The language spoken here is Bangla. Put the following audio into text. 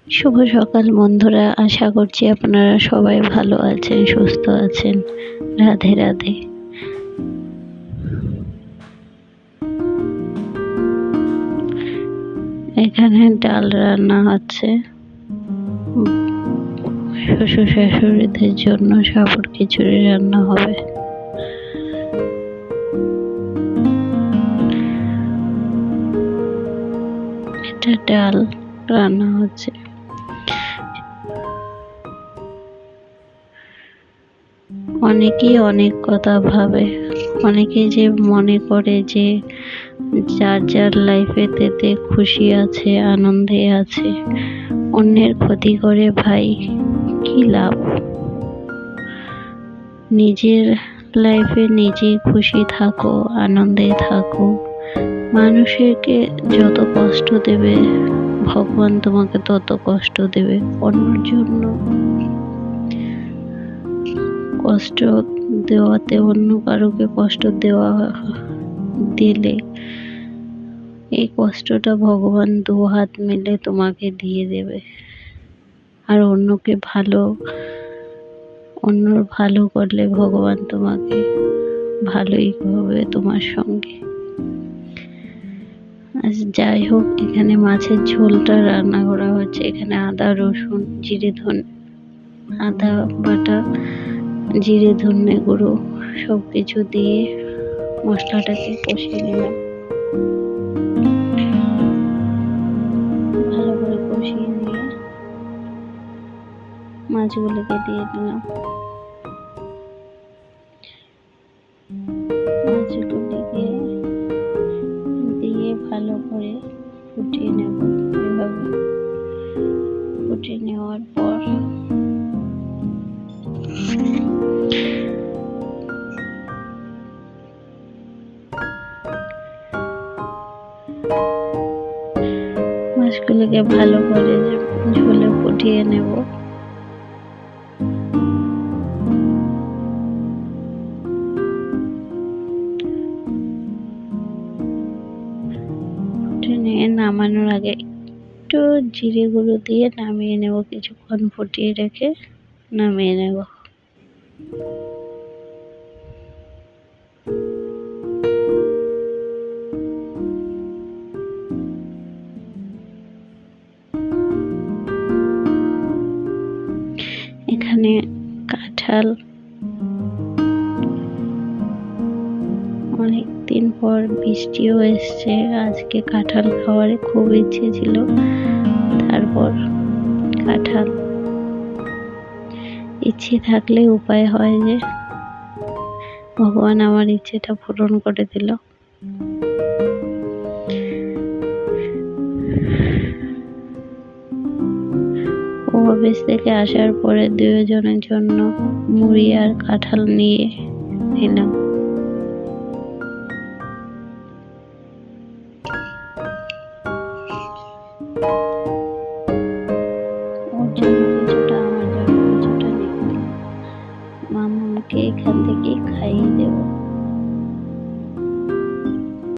শুভ সকাল বন্ধুরা, আশা করছি আপনারা সবাই ভালো আছেন, সুস্থ আছেন। রাধে রাধে। এখানে ডাল রান্না হচ্ছে শ্বশুর শাশুড়িদের জন্য। সাবুর খিচুড়ি রান্না হবে। এটা ডাল রান্না হচ্ছে। অনেকেই অনেক কথা ভাবে, অনেকে যে মনে করে যে যার যার লাইফে তেতে খুশি আছে, আনন্দে আছে, অন্যের ক্ষতি করে ভাই কি লাভ? নিজের লাইফে নিজে খুশি থাকো, আনন্দে থাকো। মানুষকে যত কষ্ট দেবে ভগবান তোমাকে তত কষ্ট দেবে। অন্যের জন্য কষ্ট দেওয়াতে, অন্য কারোকে কষ্ট দিলে এই কষ্টটা ভগবান দু হাত মিলে তোমাকে দিয়ে দেবে। আর অন্যর ভালো করলে ভগবান তোমাকে ভালোই হবে তোমার সঙ্গে। যাই হোক, এখানে মাছের ঝোলটা রান্না করা হচ্ছে। এখানে আদা, রসুন, জিরে, আদা বাটা, জিরে, ধনে গুঁড়ো সবকিছু দিয়ে মশলাটাকে কষিয়ে নিলাম। ভালো করে কষিয়ে নিয়ে মাছগুলোকে দিয়ে দিলাম। মাছগুলিকে দিয়ে ভালো করে ফুটিয়ে নেব। এভাবে ফুটিয়ে নেওয়ার পর মাছগুলোকে ভালো করে ঝোলে ফুটিয়ে নেব। ফুটিয়ে নিয়ে নামানোর আগে একটু জিরে গুঁড়ো দিয়ে নামিয়ে নেব। কিছুক্ষণ ফুটিয়ে রেখে নামিয়ে নেব। এখানে কাঁঠাল, অনেকদিন পর বৃষ্টিও এসছে। আজকে কাঁঠাল খাওয়ার খুব ইচ্ছে ছিল। তারপর কাঁঠাল, ইচ্ছে থাকলে উপায় হয় যে ভগবান আমার ইচ্ছেটা পূরণ করে দিল। অফিস থেকে আসার পরে দুজনের জন্য মুড়ি আর কাঁঠাল নিয়ে নিলাম। ওর জন্য কিছুটা, আমার জন্য কিছুটা নিয়ে মামাকে এখান থেকে খাইয়ে